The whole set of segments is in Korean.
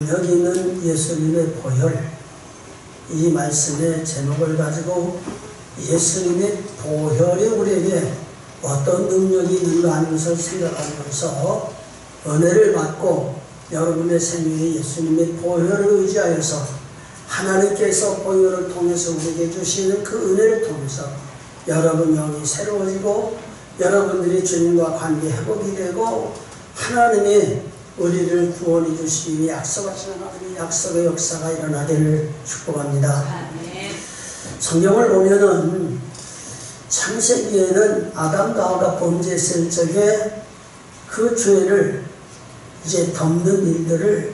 여기 있는 예수님의 보혈, 이 말씀의 제목을 가지고 예수님의 보혈이 우리에게 어떤 능력이 있는가 하는 것을 생각하면서 은혜를 받고 여러분의 생명에 예수님의 보혈을 의지하여서 하나님께서 보혈을 통해서 우리에게 주시는 그 은혜를 통해서 여러분 영이 새로워지고 여러분들이 주님과 관계 회복이 되고 하나님이 우리를 구원해 주시니 약속하신 하나님의 약속의 역사가 일어나기를 축복합니다. 성경을 보면은 창세기에는 아담과 하와가 범죄했을 적에 그 죄를 이제 덮는 일들을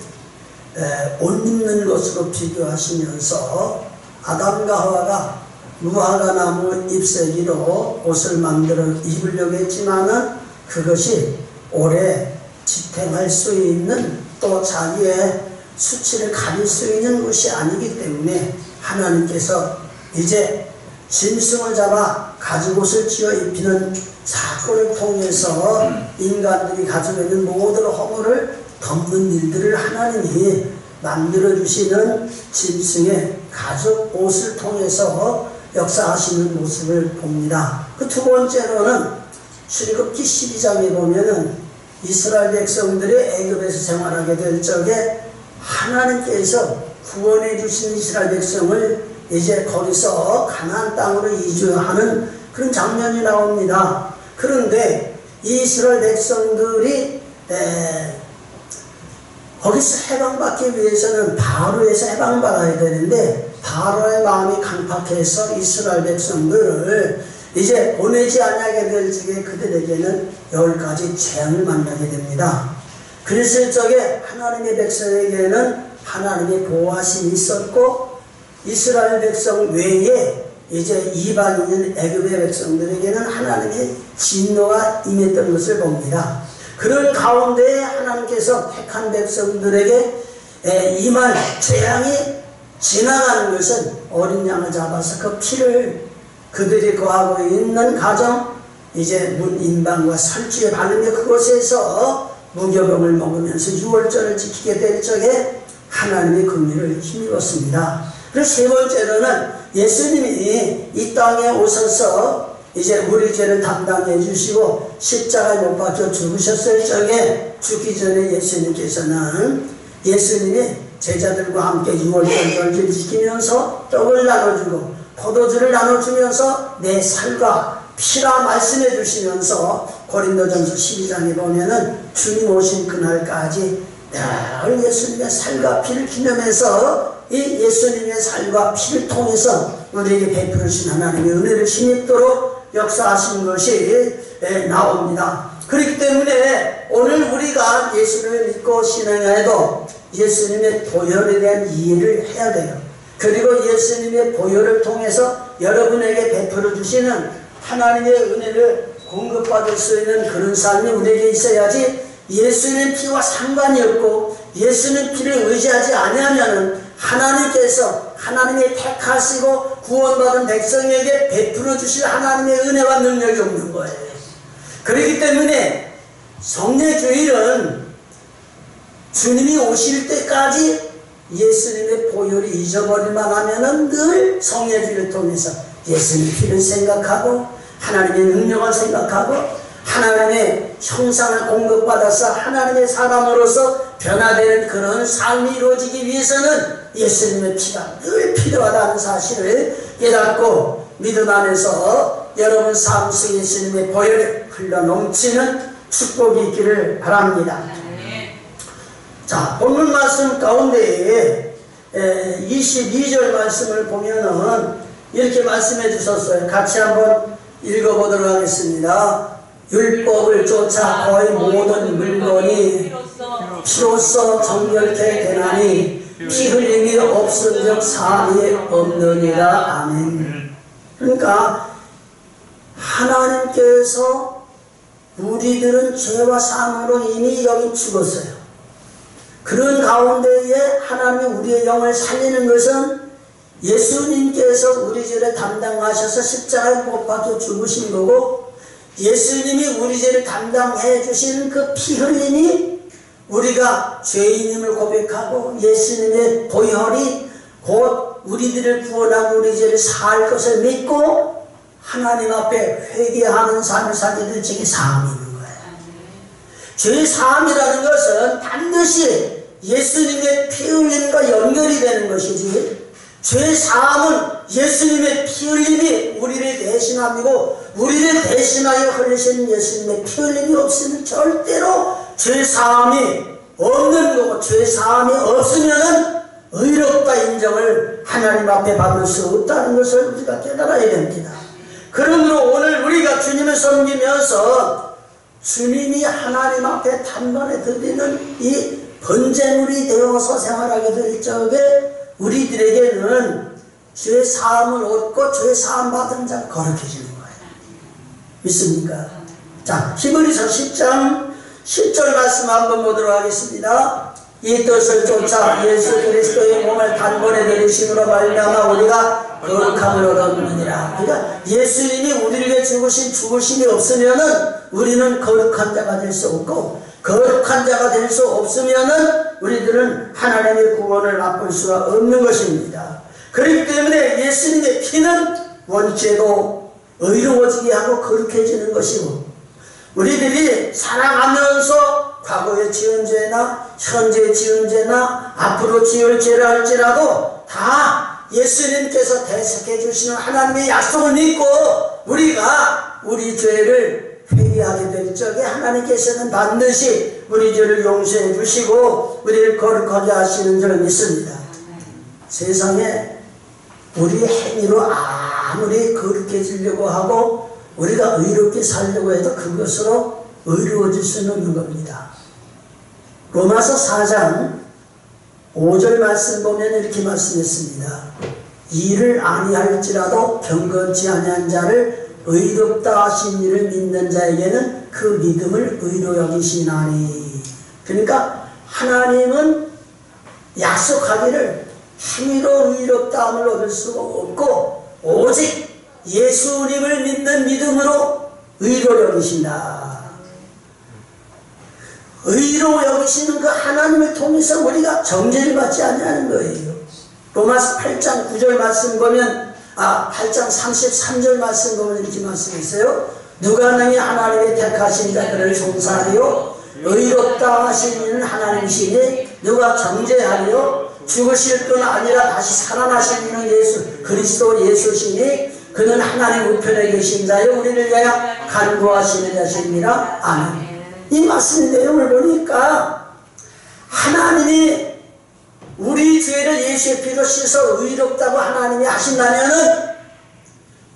옷 입는 것으로 비교하시면서 아담과 하와가 무화과 나무 잎새기로 옷을 만들어 입으려고 했지만은 그것이 오래 지탱할 수 있는 또 자기의 수치를 가릴 수 있는 것이 아니기 때문에 하나님께서 이제 짐승을 잡아 가죽옷을 지어 입히는 사건을 통해서 인간들이 가지고 있는 모든 허물을 덮는 일들을 하나님이 만들어주시는 짐승의 가죽옷을 통해서 역사하시는 모습을 봅니다. 그 두 번째로는 출애굽기 12장에 보면은 이스라엘 백성들이 애굽에서 생활하게 될 적에 하나님께서 구원해 주신 이스라엘 백성을 이제 거기서 가나안 땅으로 이주하는 그런 장면이 나옵니다. 그런데 이 이스라엘 백성들이 거기서 해방받기 위해서는 바로에서 해방받아야 되는데 바로의 마음이 강팍해서 이스라엘 백성들을 이제 보내지 않게 될 적에 그들에게는 10가지 재앙을 만나게 됩니다. 그랬을 적에 하나님의 백성에게는 하나님의 보호하심이 있었고 이스라엘 백성 외에 이제 이방인인 애굽의 백성들에게는 하나님의 진노가 임했던 것을 봅니다. 그런 가운데 하나님께서 택한 백성들에게 임할 재앙이 지나가는 것은 어린 양을 잡아서 그 피를 그들이 거하고 있는 가정 이제 문 인방과 설주에 바르며 그곳에서 무교병을 먹으면서 유월절을 지키게 될 적에 하나님의 긍휼을 힘입었습니다. 그리고 세 번째로는 예수님이 이 땅에 오셔서 이제 우리 죄를 담당해 주시고 십자가에 못 박혀 죽으셨을 적에 죽기 전에 예수님께서는 예수님이 제자들과 함께 유월절을 지키면서 떡을 나눠주고 포도주를 나눠주면서 내 살과 피라 말씀해 주시면서 고린도전서 12장에 보면은 주님 오신 그날까지 늘 예수님의 살과 피를 기념해서 이 예수님의 살과 피를 통해서 우리에게 베풀어 주신 하나님의 은혜를 힘입도록 역사하신 것이 나옵니다. 그렇기 때문에 오늘 우리가 예수를 믿고 신앙해도 예수님의 보혈에 대한 이해를 해야 돼요. 그리고 예수님의 보혈을 통해서 여러분에게 베풀어 주시는 하나님의 은혜를 공급받을 수 있는 그런 삶이 우리에게 있어야지 예수님 피와 상관이 없고 예수님 피를 의지하지 아니하면은 하나님께서 하나님의 택하시고 구원받은 백성에게 베풀어 주실 하나님의 은혜와 능력이 없는 거예요. 그렇기 때문에 성례주일은 주님이 오실 때까지 예수님의 보혈이 잊어버릴만 하면은 늘 성례주일을 통해서 예수님 피를 생각하고 하나님의 능력을 생각하고 하나님의 형상을 공급받아서 하나님의 사람으로서 변화되는 그런 삶이 이루어지기 위해서는 예수님의 피가 늘 필요하다는 사실을 깨닫고 믿음 안에서 여러분 삶 속에 예수님의 보혈이 흘러넘치는 축복이 있기를 바랍니다. 자, 본문 말씀 가운데 22절 말씀을 보면은 이렇게 말씀해 주셨어요. 같이 한번 읽어보도록 하겠습니다. 율법을 쫓아 거의 모든 물건이 피로써 정결케 되나니 피 흘림이 없은즉 사함이 없느니라. 아멘. 그러니까 하나님께서 우리들은 죄와 사함으로 이미 여기 죽었어요. 그런 가운데에 하나님이 우리의 영을 살리는 것은 예수님께서 우리 죄를 담당하셔서 십자가에 못 박혀 죽으신 거고 예수님이 우리 죄를 담당해 주신 그 피 흘림이 우리가 죄인임을 고백하고 예수님의 보혈이 곧 우리들을 구원하고 우리 죄를 사할 것을 믿고 하나님 앞에 회개하는 삶을 살게 될 적에 사함이 있는 거예요. 죄 사함이라는 것은 반드시 예수님의 피 흘림과 연결이 되는 것이지, 죄 사함은 예수님의 피 흘림이 우리를 대신함이고 우리를 대신하여 흘리신 예수님의 피 흘림이 없으면 절대로 죄 사함이 없는 거고, 죄 사함이 없으면은 의롭다 인정을 하나님 앞에 받을 수 없다는 것을 우리가 깨달아야 됩니다. 그러므로 오늘 우리가 주님을 섬기면서 주님이 하나님 앞에 단번에 드리는 이 번제물이 되어서 생활하게 될 적에 우리들에게는 죄 사함을 얻고 죄 사함 받은 자를 거룩해지는 거예요. 믿습니까? 자, 히브리서 10장 10절 말씀 한번 보도록 하겠습니다. 이 뜻을 쫓아 예수 그리스도의 몸을 단번에 내리심으로 말미암아 우리가 거룩함을 얻었느니라. 그러니까 예수님이 우리를 위해 죽으신 죽으심이 없으면은 우리는 거룩한 자가 될 수 없고, 거룩한 자가 될 수 없으면은 우리들은 하나님의 구원을 맛볼 수가 없는 것입니다. 그렇기 때문에 예수님의 피는 원죄도 의로워지게 하고 거룩해지는 것이고, 우리들이 살아가면서 과거에 지은 죄나 현재 지은 죄나 앞으로 지을 죄를 할지라도 다 예수님께서 대속해 주시는 하나님의 약속을 믿고 우리가 우리 죄를 회개하게 될 적에 하나님께서는 반드시 우리 죄를 용서해 주시고 우리를 거룩하게 하시는 줄 믿습니다. 세상에 우리 행위로 아무리 거룩해지려고 하고 우리가 의롭게 살려고 해도 그것으로 의로워질 수는 없는 겁니다. 로마서 4장 5절 말씀 보면 이렇게 말씀했습니다. 이를 아니할지라도 경건치 아니한 자를 의롭다 하신 이를 믿는 자에게는 그 믿음을 의로 여기시나니. 그러니까 하나님은 약속하기를 행위로 의롭다함을 얻을 수가 없고 오직 예수님을 믿는 믿음으로 의로 여기신다. 의로 여기시는 그 하나님을 통해서 우리가 정죄를 받지 아니하는 거예요. 로마서 8장 9절 말씀 보면 8장 33절 말씀 보면 이렇게 말씀했어요. 누가 능히 하나님의 택하신 자들을 송사하리요 의롭다 하신 이는 하나님이시니 누가 정죄하리요 죽으실 뿐 아니라 다시 살아나신 이는 그리스도 예수시니 그는 하나님 우편에 계신 자여 우리를 위하여 간구하시는 자십니다. 아멘. 이 말씀 내용을 보니까 하나님이 우리 죄를 예수의 피로 씻어 의롭다고 하나님이 하신다면은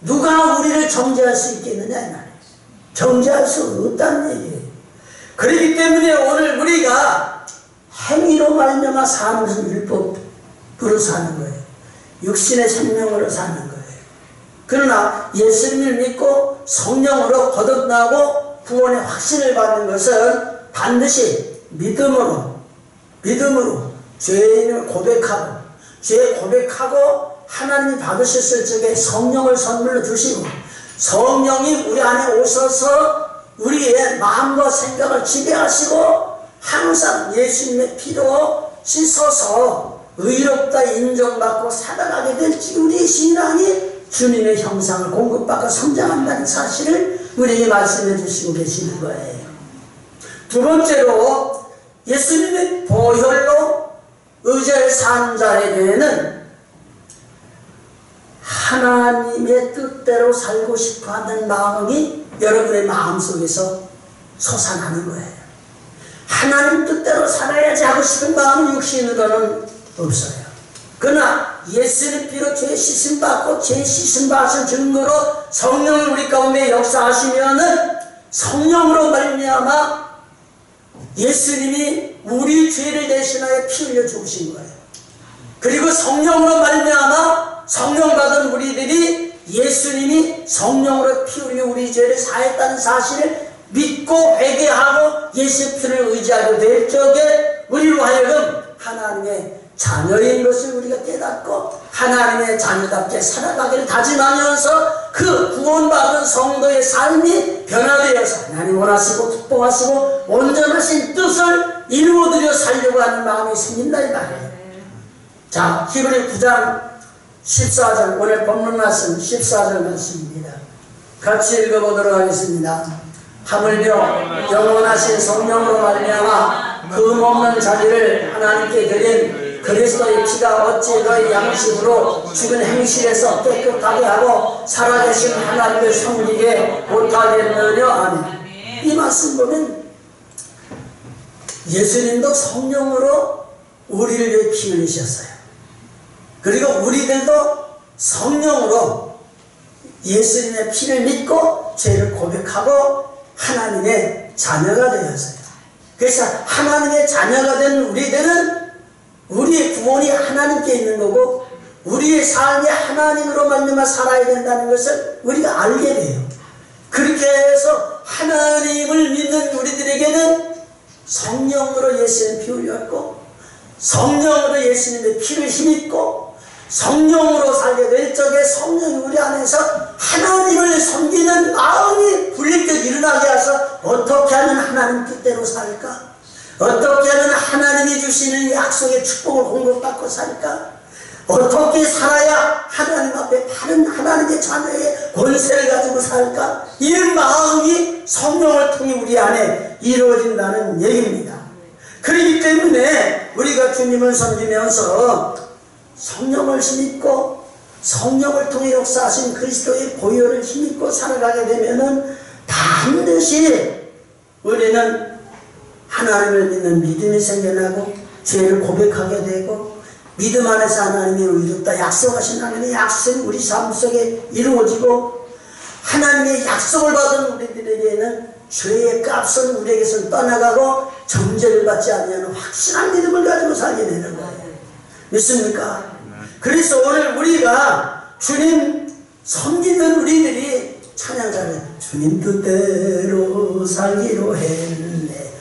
누가 우리를 정죄할 수 있겠느냐? 정죄할 수 없다는 얘기예요. 그렇기 때문에 오늘 우리가 행위로 말미암아 사는 것은 율법으로 사는 거예요. 육신의 생명으로 사는 거예요. 그러나 예수님을 믿고 성령으로 거듭나고 구원의 확신을 받는 것은 반드시 믿음으로 죄인을 고백하고 죄 고백하고 하나님이 받으셨을 적에 성령을 선물로 주시고 성령이 우리 안에 오셔서 우리의 마음과 생각을 지배하시고 항상 예수님의 피로 씻어서 의롭다 인정받고 살아가게 될지 우리 신앙이 주님의 형상을 공급받고 성장한다는 사실을 우리에게 말씀해 주시고 계시는 거예요. 두 번째로 예수님의 보혈로 의지할 사는 자에게는 하나님의 뜻대로 살고 싶어하는 마음이 여러분의 마음속에서 솟아나는 거예요. 하나님 뜻대로 살아야지 하고 싶은 마음은 육신으로는 없어요. 그러나 예수님 피로 죄 씻음 받고 죄 씻음 받은 증거로 성령을 우리 가운데 역사하시면은 성령으로 말미암아 예수님이 우리 죄를 대신하여 피 흘려 죽으신 거예요. 그리고 성령으로 말미암아 성령 받은 우리들이 예수님이 성령으로 피 흘려 우리 죄를 사했다는 사실을 믿고 회개하고 예수 피를 의지하게 될 적에 우리로 하여금 하나님의 자녀인 것을 우리가 깨닫고 하나님의 자녀답게 살아가기를 다짐하면서 그 구원받은 성도의 삶이 변화되어서 하나님 원하시고 축복하시고 온전하신 뜻을 이루어드려 살려고 하는 마음이 생긴다 이 말이에요. 자, 히브리 9장 14절 오늘 본문 말씀 14절 말씀입니다. 같이 읽어보도록 하겠습니다. 하물며 영원하신 성령으로 말미암아 금없는 자비를 하나님께 드린 그리스도의 피가 어찌 너희 양심으로 죽은 행실에서 깨끗하게 하고 살아계신 하나님을 섬기게 못하겠느냐. 아멘. 이 말씀 보면 예수님도 성령으로 우리를 위해 피 흘리셨어요. 그리고 우리들도 성령으로 예수님의 피를 믿고 죄를 고백하고 하나님의 자녀가 되었어요. 그래서 하나님의 자녀가 된 우리들은 우리의 구원이 하나님께 있는 거고 우리의 삶이 하나님으로 말미암아 살아야 된다는 것을 우리가 알게 돼요. 그렇게 해서 하나님을 믿는 우리들에게는 성령으로 예수님 피 흘렸고 성령으로 예수님의 피를 힘입고 성령으로 살게 될 적에 성령이 우리 안에서 하나님을 섬기는 마음이 불리게 일어나게 해서 어떻게 하면 하나님 뜻대로 살까? 어떻게 하면 하나님이 주시는 약속의 축복을 공급받고 살까? 어떻게 살아야 하나님 앞에 바른 하나님의 자녀의 권세를 가지고 살까? 이 마음이 성령을 통해 우리 안에 이루어진다는 얘기입니다. 그렇기 때문에 우리가 주님을 섬기면서 성령을 힘입고 성령을 통해 역사하신 그리스도의 보혈을 힘입고 살아가게 되면은 반드시 우리는 하나님을 믿는 믿음이 생겨나고 죄를 고백하게 되고 믿음 안에서 하나님이 의롭다 약속하신 하나님의 약속이 우리 삶 속에 이루어지고 하나님의 약속을 받은 우리들에게는 죄의 값은 우리에게서 떠나가고 정죄를 받지 않는 확실한 믿음을 가지고 살게 되는 거예요. 믿습니까? 그래서 오늘 우리가 주님 섬기는 우리들이 찬양자는 주님 뜻대로 살기로 했네,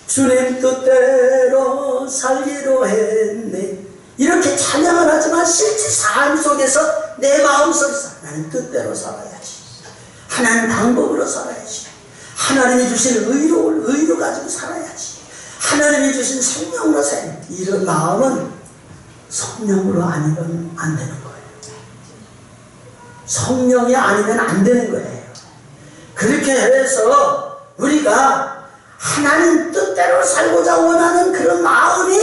주님 뜻대로 살기로 했네, 이렇게 찬양을 하지만 실제 삶 속에서 내 마음 속에서 하나님 뜻대로 살아야지, 하나님 방법으로 살아야지, 하나님이 주신 의로 가지고 살아야지, 하나님이 주신 성령으로 살아야지, 이런 마음은 성령으로 아니면 안 되는 거예요. 성령이 아니면 안 되는 거예요. 그렇게 해서 우리가 하나님 뜻대로 살고자 원하는 그런 마음이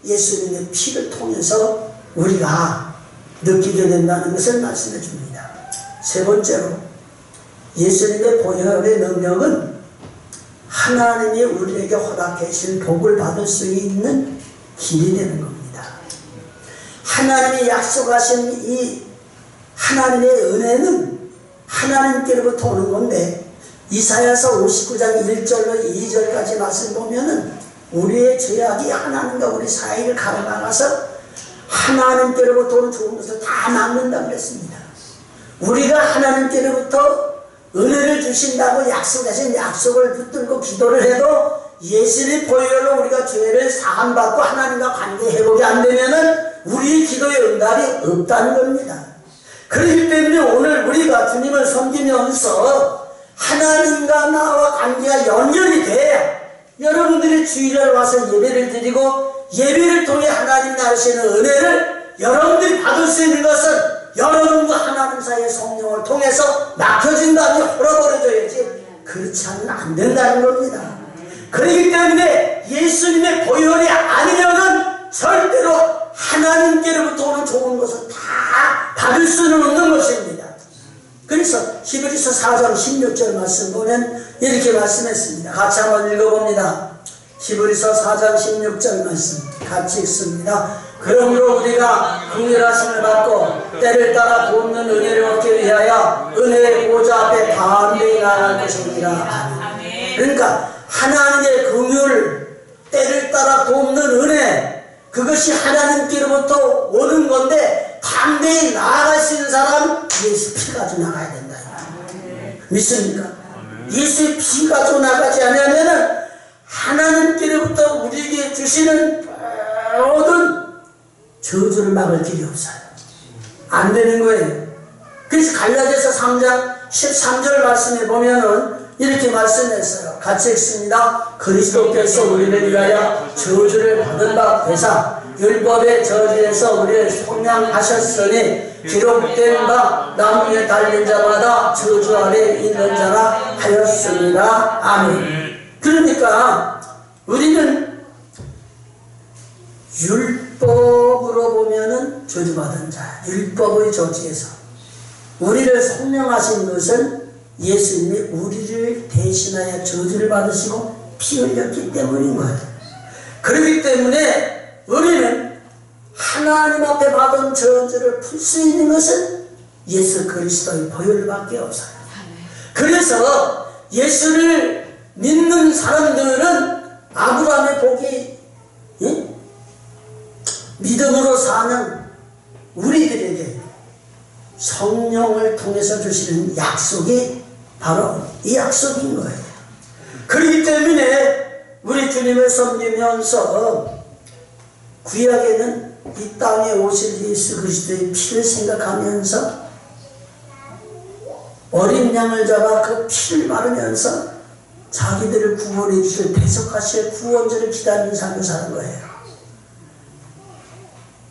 예수님의 피를 통해서 우리가 느끼게 된다는 것을 말씀해 줍니다. 세 번째로 예수님의 보혈의 능력은 하나님이 우리에게 허락해 주신 복을 받을 수 있는 길이 되는 겁니다. 하나님이 약속하신 이 하나님의 은혜는 하나님께로부터 오는 건데 이사야서 59장 1절로 2절까지 말씀 보면은 우리의 죄악이 하나님과 우리 사이를 가로막아서 하나님께로부터 오는 좋은 것을 다 막는다고 그랬습니다. 우리가 하나님께로부터 은혜를 주신다고 약속하신 약속을 붙들고 기도를 해도 예수님의 보혈로 우리가 죄를 사함받고 하나님과 관계 회복이 안 되면은 우리의 기도의 응답이 없다는 겁니다. 그렇기 때문에 오늘 우리가 주님을 섬기면서 하나님과 나와 관계가 연결이 돼야 여러분들이 주일날 와서 예배를 드리고 예배를 통해 하나님 나르시는 은혜를 여러분들이 받을 수 있는 것은 여러분과 하나님 사이의 성령을 통해서 막혀진 다음에 흘러버려져야지 그렇지 않으면 안 된다는 겁니다. 그렇기 때문에 예수님의 보혈이 아니면은 절대로 하나님께로부터 오는 좋은 것을 다 받을 수는 없는 것입니다. 그래서 히브리서 4장 16절 말씀 보면 이렇게 말씀했습니다. 같이 한번 읽어봅니다. 히브리서 4장 16절 말씀 같이 읽습니다. 그러므로 우리가 긍휼하심을 받고 때를 따라 돕는 은혜를 얻기 위하여 은혜의 보좌 앞에 담대히 나아갈 것이니라. 그러니까 하나님의 긍휼, 때를 따라 돕는 은혜, 그것이 하나님께로부터 오는 건데 담대히 나아갈 수 있는 사람 예수 피 가지고 나가야 된다. 믿습니까? 예수의 피 가지고 나가지 않으면 하나님께로부터 우리에게 주시는 모든 저주를 막을 길이 없어요. 안 되는 거예요. 그래서 갈라디아서 3장 13절 말씀에 보면은 이렇게 말씀했어요. 같이 읽습니다. 그리스도께서 우리를 위하여 저주를 받은 바 되사 율법의 저주에서 우리를 속량하셨으니 기록된 바 나무에 달린 자마다 저주 아래 있는 자라 하였습니다. 아멘. 그러니까 우리는 율법으로 보면은 저주받은 자, 율법의 저주에서 우리를 속량하신 것은 예수님이 우리를 대신하여 저주를 받으시고 피 흘렸기 때문인 거예요. 그렇기 때문에 우리는 하나님 앞에 받은 저주를 풀 수 있는 것은 예수 그리스도의 보혈밖에 없어요. 그래서 예수를 믿는 사람들은 아브라함의 복이 믿음으로 사는 우리들에게 성령을 통해서 주시는 약속이 바로 이 약속인 거예요. 그렇기 때문에 우리 주님을 섬기면서 구약에는 이 땅에 오실 예수 그리스도의 피를 생각하면서 어린 양을 잡아 그 피를 바르면서 자기들을 구원해 주실 대속하실 구원자를 기다리는 삶을 사는 거예요.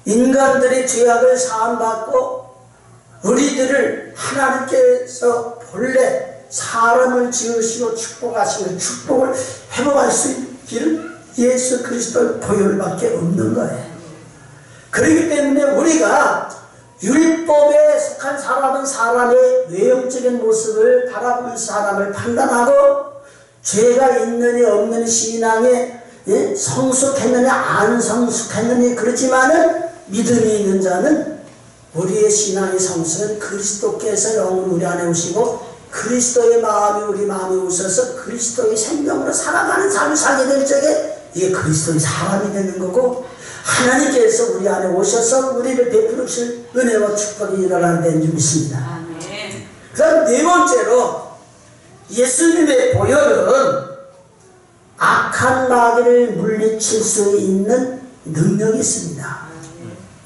인간들의 죄악을 사함받고 우리들을 하나님께서 본래 사람을 지으시고 축복하시고 축복을 회복할 수 있기를 예수 그리스도의 보혈밖에 없는 거예요. 그렇기 때문에 우리가 율법에 속한 사람은 사람의 외형적인 모습을 바라보면서 사람을 판단하고 죄가 있느니 없느니 신앙에 성숙했느냐 안 성숙했느니 그렇지만은 믿음이 있는 자는 우리의 신앙의 성숙은 그리스도께서 영으로 우리 안에 오시고 그리스도의 마음이 우리 마음에 오셔서 그리스도의 생명으로 살아가는 삶을 살게 될 적에 이게 그리스도의 사람이 되는 거고 하나님께서 우리 안에 오셔서 우리를 베풀어 주실 은혜와 축복이 일어나는 데는 줄 믿습니다. 그 다음 네 번째로 예수님의 보혈은 악한 마귀를 물리칠 수 있는 능력이 있습니다.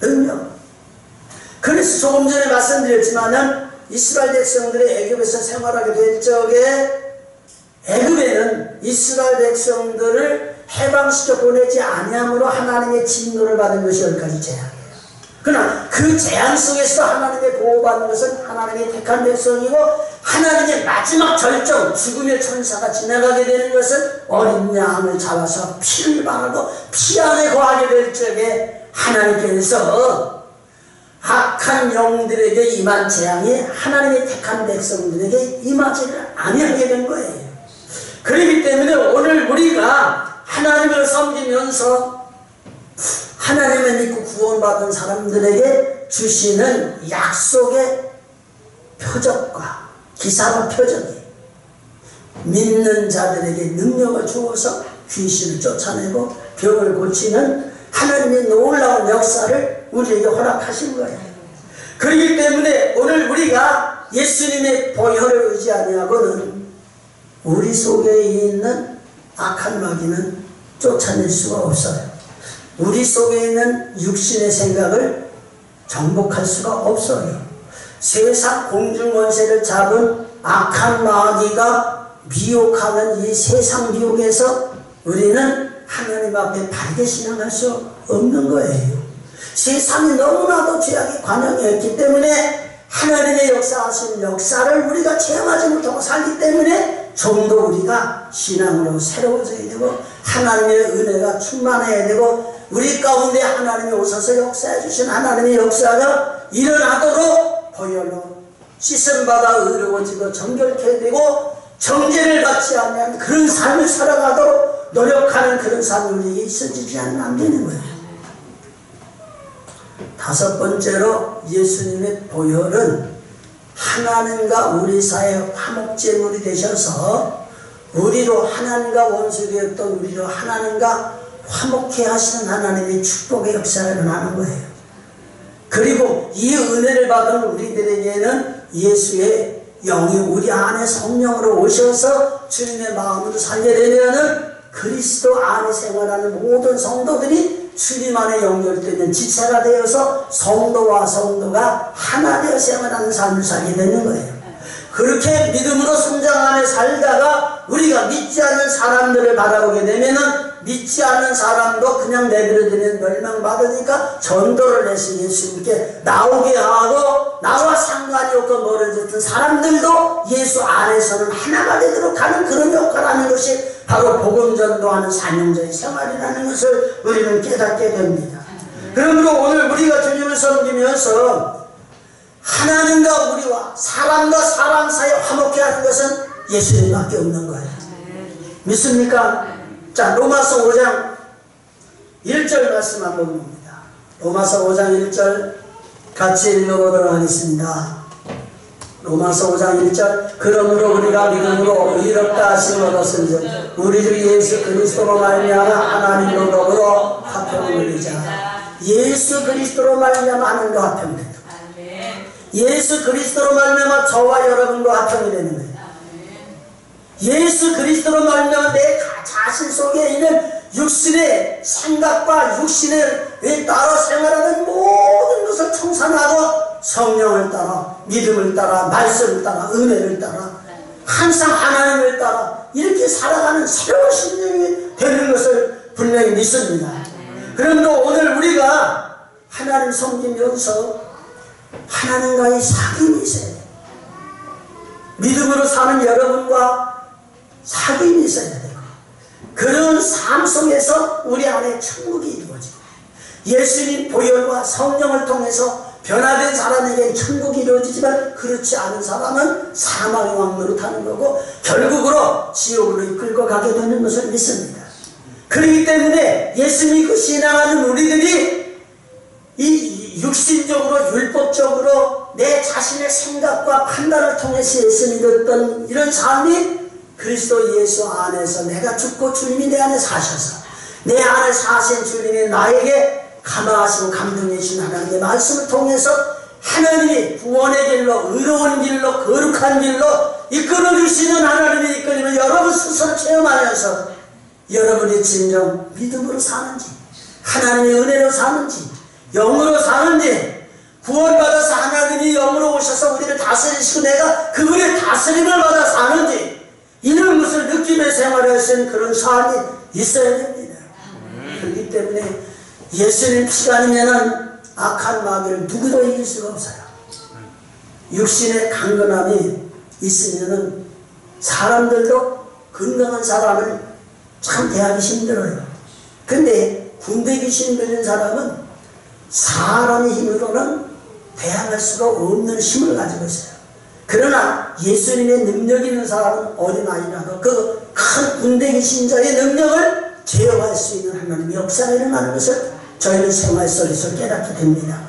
능력. 그래서 조금 전에 말씀드렸지만은 이스라엘 백성들이 애굽에서 생활하게 될 적에 애굽에는 이스라엘 백성들을 해방시켜 보내지 아니함으로 하나님의 진노를 받은 것이 10가지 재앙이에요. 그러나 그 재앙 속에서 하나님의 보호받는 것은 하나님의 택한 백성이고 하나님의 마지막 절정 죽음의 천사가 지나가게 되는 것은 어린 양을 잡아서 피를 바르고 피 안에 거하게 될 적에 하나님께서 악한 영들에게 임한 재앙이 하나님의 택한 백성들에게 임하지를 아니하게 된 거예요. 그렇기 때문에 오늘 우리가 하나님을 섬기면서 하나님을 믿고 구원받은 사람들에게 주시는 약속의 표적과 기사와 표적이 믿는 자들에게 능력을 주어서 귀신을 쫓아내고 병을 고치는 하나님의 놀라운 역사를 우리에게 허락하신 거예요. 그렇기 때문에 오늘 우리가 예수님의 보혈을 의지 아니하고는 우리 속에 있는 악한 마귀는 쫓아낼 수가 없어요. 우리 속에 있는 육신의 생각을 정복할 수가 없어요. 세상 공중권세를 잡은 악한 마귀가 미혹하는 이 세상 미혹에서 우리는 하나님 앞에 바르게 신앙할 수 없는 거예요. 세상이 너무나도 죄악에 관영했기 때문에 하나님의 역사하신 역사를 우리가 체험하지 못하고 살기 때문에 좀 더 우리가 신앙으로 새로워져야 되고 하나님의 은혜가 충만해야 되고 우리 가운데 하나님이 오셔서 역사해 주신 하나님의 역사가 일어나도록 보혈로 씻음받아 의로워지고 정결케 되고 정죄를 받지 않는 그런 삶을 살아가도록 노력하는 그런 삶이 우리에게 있어지지 않으면 안 되는 거예요. 다섯 번째로 예수님의 보혈은 하나님과 우리 사이의 화목제물이 되셔서 우리로 하나님과 원수되었던 우리로 하나님과 화목케 하시는 하나님의 축복의 역사가 일어나는 거예요. 그리고 이 은혜를 받은 우리들에게는 예수의 영이 우리 안에 성령으로 오셔서 주님의 마음으로 살게 되면은 그리스도 안에 생활하는 모든 성도들이 주님 안에 연결되는 지체가 되어서 성도와 성도가 하나 되어 생활하는 삶을 살게 되는 거예요. 그렇게 믿음으로 성장 안에 살다가 우리가 믿지 않는 사람들을 바라보게 되면은 믿지 않는 사람도 그냥 내버려두면 멸망받으니까 전도를 해서 예수님께 나오게 하고 나와 상관이 없고 멀어졌던 사람들도 예수 안에서는 하나가 되도록 하는 그런 역할을 하는 것이 바로 복음 전도하는 사명자의 생활이라는 것을 우리는 깨닫게 됩니다. 그러므로 오늘 우리가 주님을 섬기면서 하나님과 우리와 사람과 사람 사이에 화목해 하는 것은 예수님밖에 없는 거예요. 믿습니까? 자, 로마서 5장 1절 말씀 한번 봅니다. 로마서 5장 1절 같이 읽어보도록 하겠습니다. 로마서 5장 1절 그러므로 우리가 믿음으로 의롭다 하심을 얻었은즉 우리 주 예수 그리스도로 말미암아 하나님과 더불어 화평을 누리자. 예수 그리스도로 말미암아 하나님과 화평이 된다. 예수 그리스도로 말미암아 저와 여러분과 화평이 되는 거예요. 예수 그리스도로 말미암아 내 자신 속에 있는 육신의 생각과 육신을 따라 생활하는 모든 것을 청산하고 성령을 따라 믿음을 따라 말씀을 따라 은혜를 따라 항상 하나님을 따라 이렇게 살아가는 새로운 신령이 되는 것을 분명히 믿습니다. 그러므로 오늘 우리가 하나님 섬기면서 하나님과의 사귐이 있어야 돼요. 믿음으로 사는 여러분과 사귐이 있어야 돼요. 그런 삶 속에서 우리 안에 천국이 이루어지고 예수님 보혈과 성령을 통해서 변화된 사람에게는 천국이 이루어지지만 그렇지 않은 사람은 사망의 왕노로 타는 거고 결국으로 지옥으로 이끌고 가게 되는 것을 믿습니다. 그렇기 때문에 예수 믿고 신앙하는 우리들이 이 육신적으로 율법적으로 내 자신의 생각과 판단을 통해서 예수 믿었던 이런 삶이 그리스도 예수 안에서 내가 죽고 주님이 내 안에 사셔서 내 안에 사신 주님이 나에게 감화하시고 감동해주신 하나님의 말씀을 통해서 하나님이 구원의 길로 의로운 길로 거룩한 길로 이끌어주시는 하나님의 이끌림을 여러분 스스로 체험하면서 여러분이 진정 믿음으로 사는지 하나님의 은혜로 사는지 영으로 사는지 구원받아서 하나님이 영으로 오셔서 우리를 다스리시고 내가 그분의 다스림을 받아 사는지 이런 것을 느끼며 생활할 수 있는 그런 삶이 있어야 됩니다. 그렇기 때문에 예수님 피가 아니면은 악한 마귀를 누구도 이길 수가 없어요. 육신의 강건함이 있으면은 사람들도 건강한 사람을 참 대하기 힘들어요. 근데 군대 귀신 들린 사람은 사람의 힘으로는 대항할 수가 없는 힘을 가지고 있어요. 그러나 예수님의 능력이 있는 사람은 어린아이라도 그 큰 군대 귀신자의 능력을 제어할 수 있는 하나님의 역사가 일어나는 것을 저희는 생활 속에서 깨닫게 됩니다.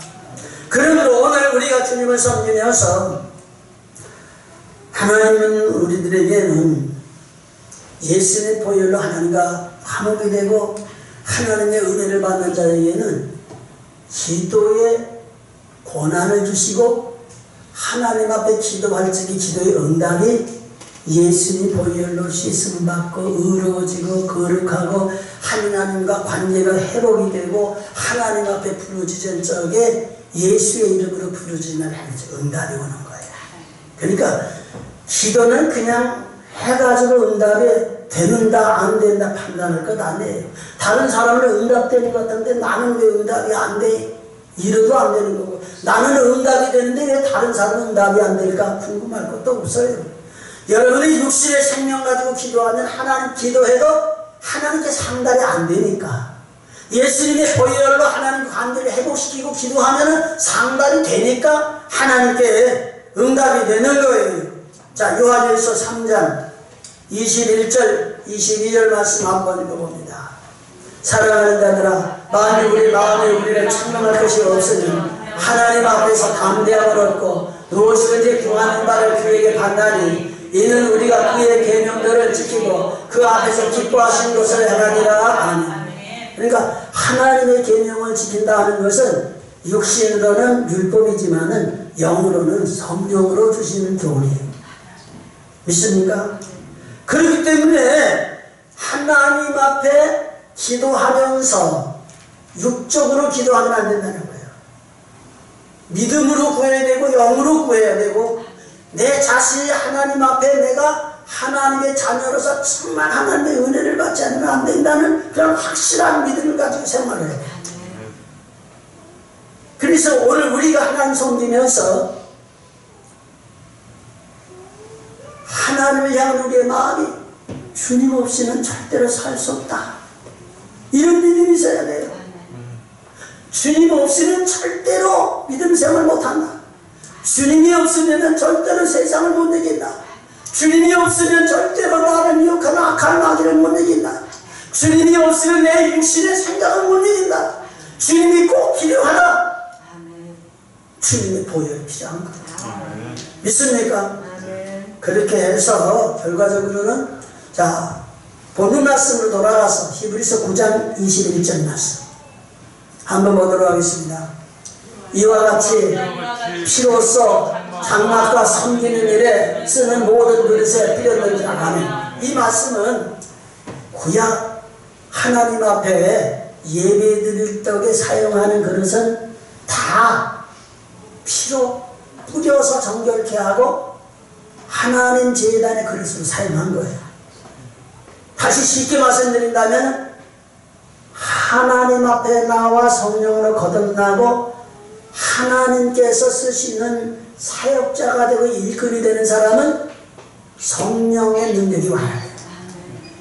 그러므로 오늘 우리가 주님을 섬기면서 하나님은 우리들에게는 예수님의 보혈로 하나님과 화목이 되고 하나님의 은혜를 받는 자에게는 기도의 권한을 주시고 하나님 앞에 기도할 적에 기도의 응답이 예수님 보혈로 씻음 받고 의로워지고 거룩하고 하나님과 관계가 회복이 되고 하나님 앞에 부르짖은 적에 예수의 이름으로 부르짖는 응답이 오는 거예요. 그러니까 기도는 그냥 해가지고 응답이 되는다 안 된다 판단할 것 아니에요. 다른 사람은 응답되는 것 같은데 나는 왜 응답이 안 돼? 이래도 안 되는 거고 나는 응답이 되는데 왜 다른 사람은 응답이 안 될까 궁금할 것도 없어요. 여러분이 육신의 생명 가지고 기도하면 하나님 기도해도 하나님께 상달이 안 되니까 예수님의 보혈로 하나님 관계를 회복시키고 기도하면 상달이 되니까 하나님께 응답이 되는 거예요. 자, 요한일서 3장 21절 22절 말씀 한번 읽어봅니다. 사랑하는 자들아 만일 우리 마음에 우리를 책망할 것이 없으니 하나님 앞에서 담대함을 얻고 무엇이든지 구하는 바를 그에게 받나니 이는 우리가 그의 계명들을 지키고 그 앞에서 기뻐하신 것을 행하리라 아멘. 그러니까 하나님의 계명을 지킨다 하는 것은 육신으로는 율법이지만은 영으로는 성령으로 주시는 교훈이에요. 믿습니까? 그렇기 때문에 하나님 앞에 기도하면서 육적으로 기도하면 안 된다는 거예요. 믿음으로 구해야 되고 영으로 구해야 되고 내 자신이 하나님 앞에 내가 하나님의 자녀로서 정말 하나님의 은혜를 받지 않으면 안 된다는 그런 확실한 믿음을 가지고 생활을 해야 돼요. 그래서 오늘 우리가 하나님 섬기면서 하나님을 향한 우리의 마음이 주님 없이는 절대로 살 수 없다. 이런 믿음이 있어야 돼요. 주님 없이는 절대로 믿음 생활 못한다. 주님이 없으면 절대로 세상을 못 이긴다. 주님이 없으면 절대로 나를 미혹하는 악한 마귀를 못 이긴다. 주님이 없으면 내 육신의 생각을 못 이긴다. 주님이 꼭 필요하다. 주님의 보혈이 필요한 거다. 믿습니까? 그렇게 해서 결과적으로는 자 본문 말씀으로 돌아가서 히브리서 9장 21절 말씀 한번 보도록 하겠습니다. 이와 같이 피로써 장막과 섬기는 일에 쓰는 모든 그릇에 뿌렸는지 아멘. 이 말씀은 구약 하나님 앞에 예배드릴 떡에 사용하는 그릇은 다 피로 뿌려서 정결케 하고 하나님 제단의 그릇으로 사용한 거예요. 다시 쉽게 말씀드린다면 하나님 앞에 나와 성령으로 거듭나고 하나님께서 쓰시는 사역자가 되고 일꾼이 되는 사람은 성령의 능력이 와야 돼요.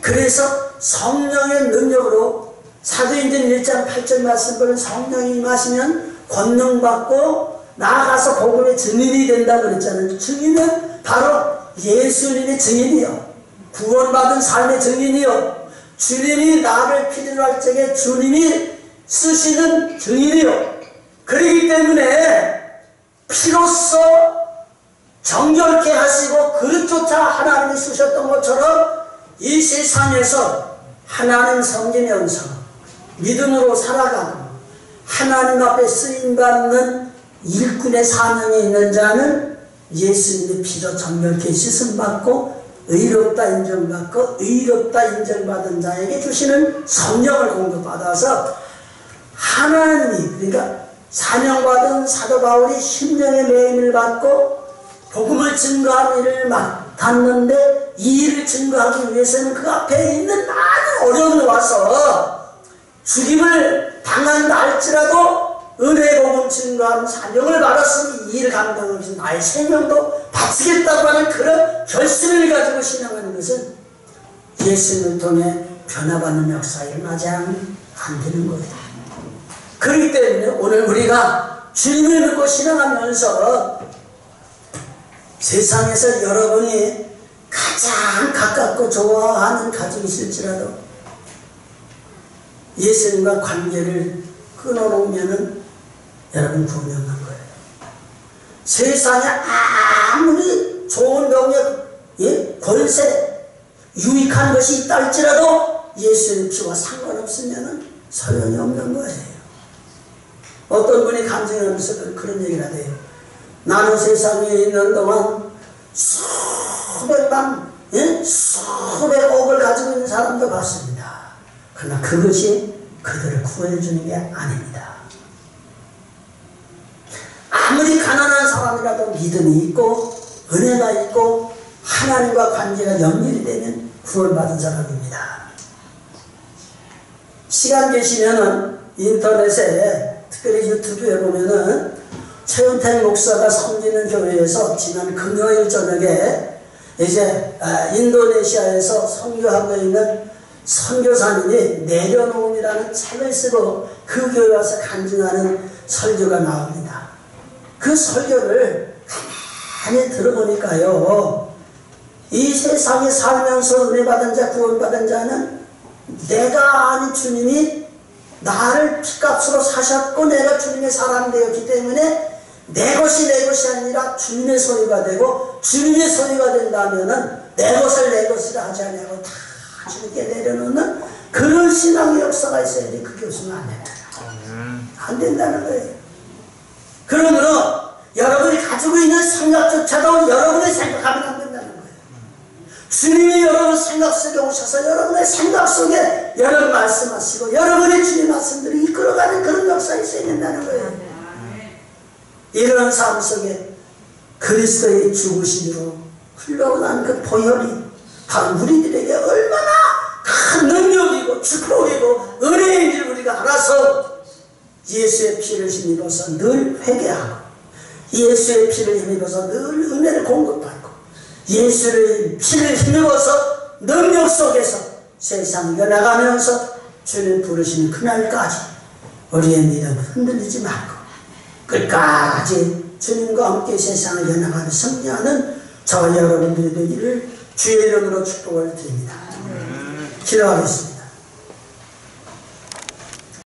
그래서 성령의 능력으로 사도행전 1장 8절 말씀 보면 성령이 임하시면 권능받고 나아가서 복음의 증인이 된다고 그랬잖아요. 증인은 바로 예수님의 증인이요, 구원받은 삶의 증인이요, 주님이 나를 필요로 할 적에 주님이 쓰시는 증인이요. 그렇기 때문에 피로써 정결케 하시고 그릇조차 하나님이 쓰셨던 것처럼 이 세상에서 하나님 섬기면서 믿음으로 살아가고 하나님 앞에 쓰임받는 일꾼의 사명이 있는 자는 예수님의 피로 정결케 씻음받고 의롭다 인정받고 의롭다 인정받은 자에게 주시는 성령을 공급받아서 하나님이, 그러니까 사명받은 사도 바울이 심령의 매임을 받고 복음을 증거하는 일을 맡았는데 이 일을 증거하기 위해서는 그 앞에 있는 많은 어려움이 와서 죽임을 당한다 할지라도 은혜의 복음 증거하는 사명을 받았으니 이 일을 감당하기 위해서 나의 생명도 바치겠다고 하는 그런 결심을 가지고 신앙하는 것은 예수님을 통해 변화받는 역사에 일어나지 않으면 안 되는 거예요. 그렇기 때문에 오늘 우리가 주님을 믿고 신앙하면서 세상에서 여러분이 가장 가깝고 좋아하는 가족이 있을지라도 예수님과 관계를 끊어놓으면 여러분 구원이 없는 거예요. 세상에 아무리 좋은 병력, 권세, 유익한 것이 있다 할지라도 예수의 피와 상관없으면 소용이 없는 거예요. 어떤 분이 간증하면서 그런 얘기를 하대요. 나는 세상에 있는 동안 수백만, 수백억을 가지고 있는 사람도 봤습니다. 그러나 그것이 그들을 구해주는 게 아닙니다. 아무리 가난한 사람이라도 믿음이 있고 은혜가 있고 하나님과 관계가 연결이 되면 구원받은 사람입니다. 시간 되시면은 인터넷에 특별히 유튜브에 보면은 최은택 목사가 섬기는 교회에서 지난 금요일 저녁에 이제 인도네시아에서 선교하고 있는 선교사님이 내려놓음이라는 책을 쓰고 그 교회에 와서 간증하는 설교가 나옵니다. 그 설교를 가만히 들어보니까요, 이 세상에 살면서 은혜받은 자, 구원받은 자는 내가 아닌 주님이 나를 피값으로 사셨고 내가 주님의 사람이 되었기 때문에 내 것이 아니라 주님의 소유가 되고 주님의 소유가 된다면은 내 것을 내 것이라 하지 않냐고 다 주님께 내려놓는 그런 신앙의 역사가 있어야지 그 교수는 안 된다. 안 된다는 거예요. 그러므로 여러분이 가지고 있는 생각조차도 여러분이 생각하면 안 된다는 거예요. 주님이 여러분 생각 속에 오셔서 여러분의 생각 속에 여러분 말씀하시고 여러분의 주님 말씀들이 이끌어가는 그런 역사에 있어야 된다는 거예요. 이런 삶 속에 그리스도의 죽으심으로 흘러난 그 보혈이 바로 우리들에게 얼마나 큰 능력이고 축복이고 은혜인 줄 우리가 알아서 예수의 피를 힘입어서 늘 회개하고 예수의 피를 힘입어서 늘 은혜를 공급받고 예수의 피를 힘입어서 능력 속에서 세상을 이겨나가면서 주님 부르시는 그날까지 우리의 믿음을 흔들리지 말고 끝까지 주님과 함께 세상을 이겨나가는 승리하는 저와 여러분들이 되기를 주의 이름으로 축복을 드립니다. 기도하겠습니다.